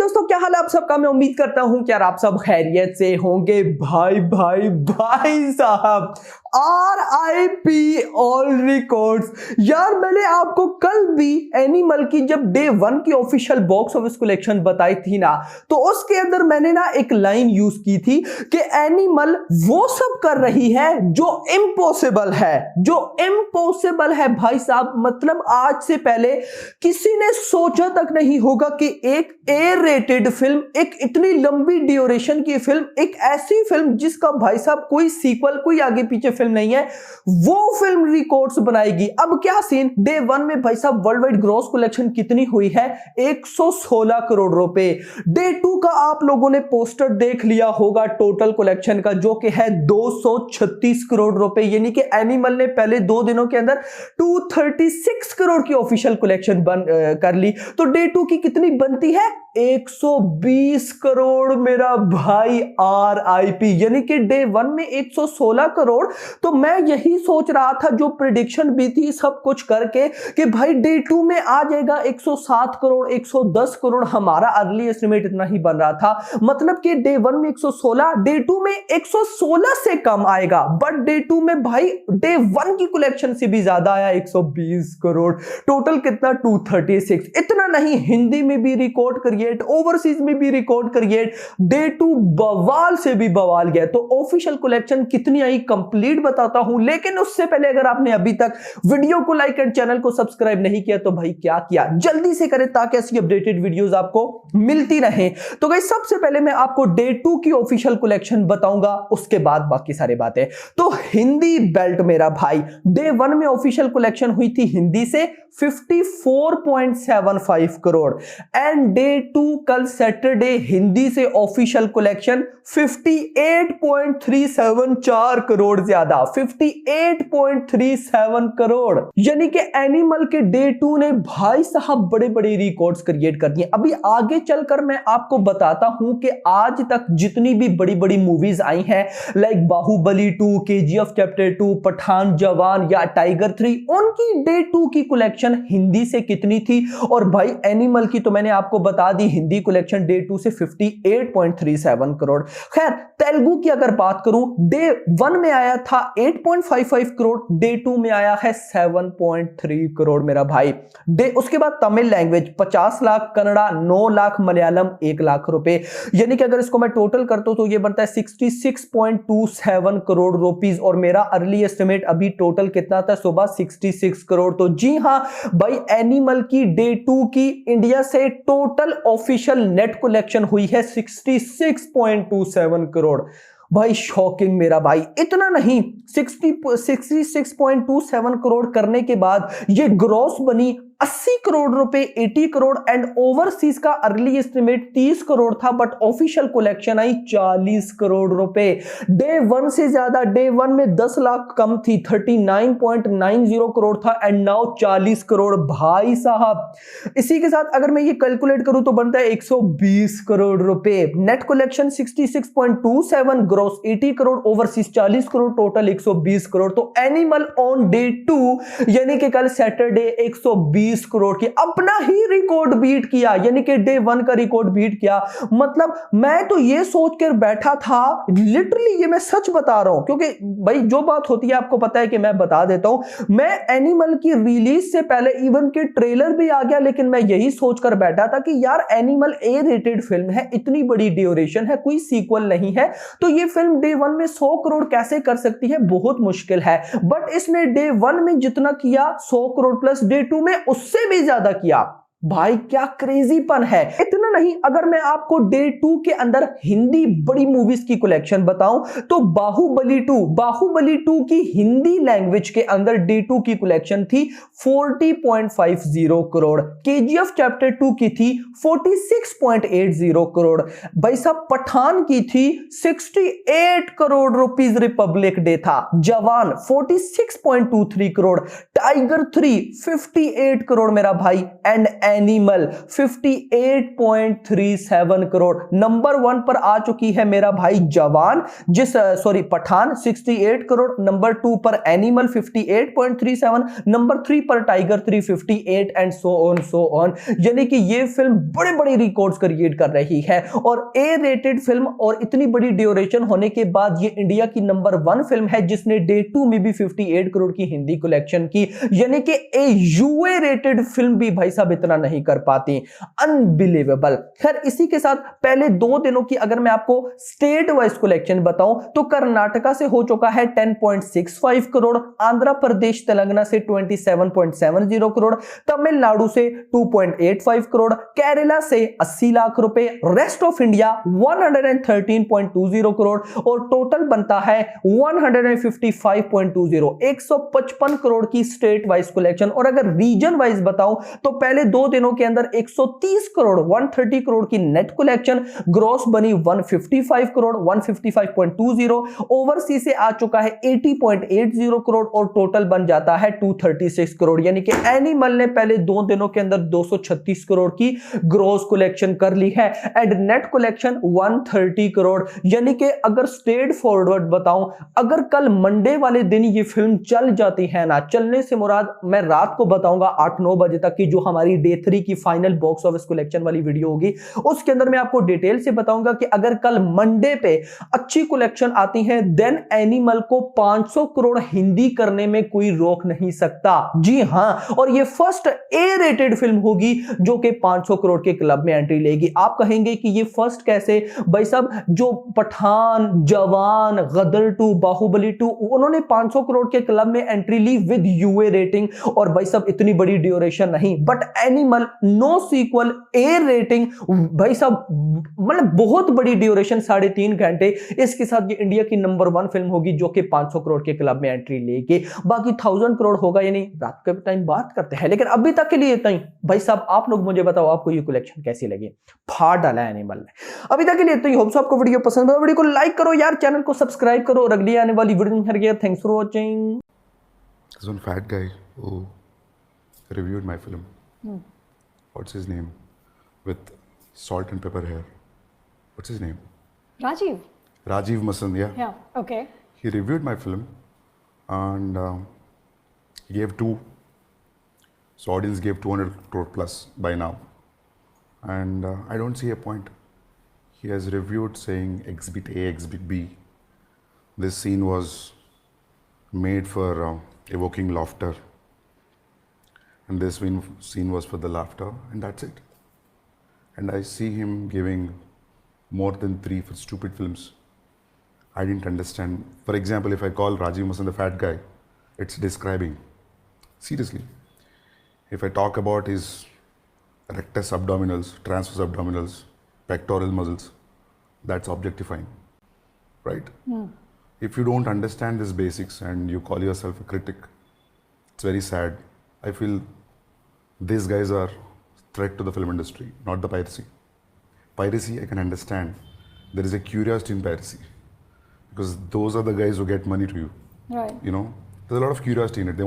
दोस्तों, क्या हाल है आप सबका। मैं उम्मीद करता हूं कि यार आप सब खैरियत से होंगे। भाई भाई भाई साहब, RIP ऑल रिकॉर्ड्स। यार मैंने आपको कल भी एनिमल की जब डे 1 की ऑफिशियल बॉक्स ऑफिस कलेक्शन बताई थी ना, तो उसके अंदर मैंने ना एक लाइन यूज की थी कि एनिमल वो सब कर रही है जो इम्पॉसिबल है, जो इम्पॉसिबल है भाई साहब। मतलब आज से पहले किसी ने सोचा तक नहीं होगा कि एक ए रेटेड फिल्म, एक इतनी लंबी ड्यूरेशन की फिल्म, एक ऐसी फिल्म जिसका भाई साहब कोई सीक्वल, कोई आगे पीछे फिल्म नहीं है, वो फिल्म रिकॉर्ड्स बनाएगी। अब क्या सीन, डे 1 में भाई साहब वर्ल्ड वाइड ग्रॉस कलेक्शन कितनी हुई है, 116 करोड़ रुपए। डे 2 का आप लोगों ने पोस्टर देख लिया होगा टोटल कलेक्शन का, जो कि है 236 करोड़ रुपए। यानी कि एनिमल ने पहले 2 दिनों के अंदर 236 करोड़ की ऑफिशियल कलेक्शन कर ली। तो डे 2 की कितनी बनती है, 120 करोड़ मेरा भाई। RIP, यानी कि डे 1 में 116 करोड़। तो मैं यही सोच रहा था, जो प्रिडिक्शन भी थी सब कुछ करके, कि भाई डे 2 में आ जाएगा 107 करोड़, 110 करोड़। हमारा अर्ली एस्टिमेट इतना ही बन रहा था, मतलब कि डे 1 में 116, डे 2 में 116 से कम आएगा। बट डे 2 में भाई डे 1 की कलेक्शन से भी ज्यादा आया, 120 करोड़। टोटल कितना, 236। इतना नहीं, हिंदी में भी रिकॉर्ड क्रिएट, ओवरसीज में भी रिकॉर्ड क्रिएट। डे 2 बवाल से भी बवाल गया। तो ऑफिशियल कलेक्शन कितनी आई कंप्लीट बताता हूं, लेकिन उससे पहले अगर आपने अभी तक वीडियो को लाइक एंड चैनल को सब्सक्राइब नहीं किया तो भाई क्या किया, जल्दी से करें ताकि ऐसी अपडेटेड वीडियोस आपको मिलती रहे। तो गाइस सबसे पहले मैं आपको डे 2 की ऑफिशियल कलेक्शन बताऊंगा, उसके बाद बाकी सारी बातें। तो हिंदी बेल्ट मेरा भाई, डे 1 में ऑफिशियल कलेक्शन हुई थी हिंदी से 54.75 करोड़, एंड डे 2 कल सैटरडे हिंदी से ऑफिशियल कलेक्शन 58.374 करोड़, ज्यादा 58.37 करोड़। यानी कि एनिमल के डे 2 ने भाई साहब बड़े बड़े रिकॉर्ड्स क्रिएट कर दिए। अभी आगे चलकर मैं आपको बताता हूं कि आज तक जितनी भी बड़ी बड़ी मूवीज आई हैं, like Baahubali 2, KGF chapter 2, Pathaan, Jawan या टाइगर 3, उनकी डे 2 की कलेक्शन हिंदी से कितनी थी। और भाई एनिमल की तो मैंने आपको बता दी, हिंदी कलेक्शन डे 2 से 58.37 करोड़। खैर तेलुगु की अगर बात करूं, डे 1 में आया था 8.55 करोड़, डे 2 में आया है 7.3 करोड़ मेरा भाई। डे उसके बाद तमिल लैंग्वेज 50 लाख, कन्नड़ा 9 लाख, मलयालम 1 लाख रुपए। यानी कि अगर इसको मैं टोटल करता हूं तो ये बनता है 66.27 करोड़ रुपीस। और मेरा अर्ली एस्टिमेट अभी टोटल कितना था, सुबह 66 करोड़। तो जी हां भाई, एनिमल की डे 2 की इंडिया से टोटल ऑफिशियल नेट कलेक्शन हुई है 66.27 करोड़। भाई शॉकिंग मेरा भाई। इतना नहीं, 66.27 करोड़ करने के बाद ये ग्रॉस बनी 80 करोड़ रुपए, 80 करोड़। एंड ओवरसीज का अर्ली एस्टिमेट 30 करोड़ था, बट ऑफिशियल कलेक्शन आई 40 करोड़ रुपए। डे 1 से ज्यादा, डे 1 में 10 लाख कम थी, 39.90 करोड़ था, एंड नाउ 40 करोड़ भाई साहब। इसी के साथ अगर मैं ये कैलकुलेट करूं तो बनता है 120 करोड़ रुपए। Net collection 66.27, gross 80 crore, overseas 40 crore, total 120 crore. तो एनिमल ऑन डे 2 यानी कि कल सैटरडे 120 करोड़ की अपना ही रिकॉर्ड बीट किया, यानी कि डे 1 का रिकॉर्ड बीट किया। मतलब मैं तो ये सोच कर बैठा था, लिटरली ये मैं सच बता रहा हूं, क्योंकि भाई जो बात होती है आपको पता है कि मैं बता देता हूं। मैं एनिमल की रिलीज से पहले इवन के ट्रेलर भी आ गया, लेकिन मैं यही सोचकर बैठा था कि यार एनिमल ए रेटेड फिल्म है, इतनी बड़ी ड्यूरेशन है, कोई सीक्वल नहीं है, तो ये फिल्म डे 1 में 100 करोड़ कैसे कर सकती है, बहुत मुश्किल है। बट इसने डे 1 में जितना किया 100 करोड़ प्लस, डे 2 में उससे भी ज्यादा किया। भाई क्या क्रेजीपन है। इतना नहीं, अगर मैं आपको डे 2 के अंदर हिंदी बड़ी मूवीज की कलेक्शन बताऊं तो बाहुबली 2 की हिंदी लैंग्वेज के अंदर डे 2 की कलेक्शन थी 40.50 करोड़। KGF चैप्टर 2 की थी 46.80 करोड़। भाई साहब पठान की थी 68 करोड़ रुपीस, रिपब्लिक डे था। जवान 46.23 करोड़, टाइगर 3 58 करोड़ मेरा भाई, एंड एनिमल 58.37 करोड़। नंबर 1 पर आ चुकी है मेरा भाई जवान, पठान 68 करोड़। नंबर 2 पर एनिमल 58.37, नंबर 3 पर टाइगर 358 एंड सो ऑन। यानी कि ये फिल्म बड़े बड़े रिकॉर्ड्स क्रिएट कर रही है और ए रेटेड फिल्म और इतनी बड़ी ड्यूरेशन होने के बाद ये इंडिया की नंबर 1 फिल्म है जिसने डे 2 में भी 58 करोड़ की हिंदी कलेक्शन की। यानी कि ए यूए रेटेड फिल्म भी भाई साहब इतना नहीं कर पाती। अनबिलीवेबल। खैर इसी के साथ पहले 2 दिनों की अगर मैं आपको स्टेट वाइज कलेक्शन बताऊं तो कर्नाटका से हो चुका है 10.65 करोड़, आंध्र प्रदेश तेलंगाना से 27.70 करोड़, तमिलनाडु से 2.85 करोड़, केरला से 80 लाख रुपए, रेस्ट ऑफ इंडिया 113.20 करोड़ और टोटल बनता है 155.20, 155 करोड़ की स्टेट वाइज कलेक्शन। और अगर रीजन वाइज बताऊं तो पहले 2 दिनों के अंदर 130 करोड़ 130 करोड़ की नेट कलेक्शन, ग्रॉस बनी 155 करोड़ 155.20, ओवरसीज से आ चुका है 80.80 करोड़ और टोटल बन जाता है 236 करोड़। यानी कि एनिमल ने पहले 2 दिनों के अंदर 236 करोड़ की ग्रॉस कलेक्शन कर ली है एंड नेट कलेक्शन 130 करोड़। यानी कि अगर स्ट्रेट फॉरवर्ड बताऊं, अगर कल मंडे वाले दिन ये फिल्म चल जाती है ना, चलने से मुराद मैं रात को बताऊंगा 8-9 बजे तक की जो हमारी डे 3 की फाइनल बॉक्स ऑफिस कलेक्शन वाली वीडियो होगी, उसके अंदर मैं आपको डिटेल से बताऊंगा कि अगर कल मंडे पे अच्छी कलेक्शन आती है देन एनिमल को 500 करोड़ हिंदी करने में कोई रोक नहीं सकता। जी हां, और ये फर्स्ट ए रेटेड फिल्म होगी जो कि 500 करोड़ के क्लब में एंट्री लेगी। आप कहेंगे कि ये फर्स्ट कैसे? भाई साहब, जो पठान, जवान, गदर 2, बाहुबली 2 उन्होंने 500 करोड़ के क्लब में एंट्री ली विद यूए रेटिंग और भाई साहब इतनी बड़ी ड्यूरेशन नहीं, but Animal no sequel A rating भाई साहब, मतलब बहुत बड़ी ड्यूरेशन 3.5 घंटे। इसके साथ ये इंडिया की नंबर 1 फिल्म होगी जो कि 500 करोड़ के क्लब में एंट्री लेके, बाकी 1000 करोड़ होगा या नहीं रात के टाइम बात करते हैं। लेकिन अभी तक के लिए इतना ही। भाई साहब आप लोग मुझे बताओ आपको ये कलेक्शन कैसी लगी? फाड़ डाला है एनिमल ने। अभी तक के लिए इतना ही। होप सो आपको वीडियो पसंद है, वीडियो को लाइक करो यार, चैनल को सब्सक्राइब करो और अगली आने वाली वीडियो में फिर thanks for watching. There's one fat guy who reviewed my film. What's his name? With salt and pepper hair. What's his name? Rajiv. Rajiv Masand, yeah. Yeah. Okay. He reviewed my film and he gave 2. So audience gave 200 crore plus by now. And I don't see a point. He has reviewed saying Exhibit A, Exhibit B. This scene was made for evoking laughter. And this scene was for the laughter, and that's it. And I see him giving more than 3 for stupid films. I didn't understand. For example, if I call Rajiv Masand the fat guy, it's describing. Seriously. If I talk about his rectus abdominals, transverse abdominals, pectoral muscles, that's objectifying, right? If you don't understand these basics and you call yourself a critic, it's very sad. I feel these guys are threat to the film industry, not the piracy. Piracy, I can understand. There is a curiosity in piracy because those are the guys who get money to you. Right. You know, there's a lot of curiosity in it. They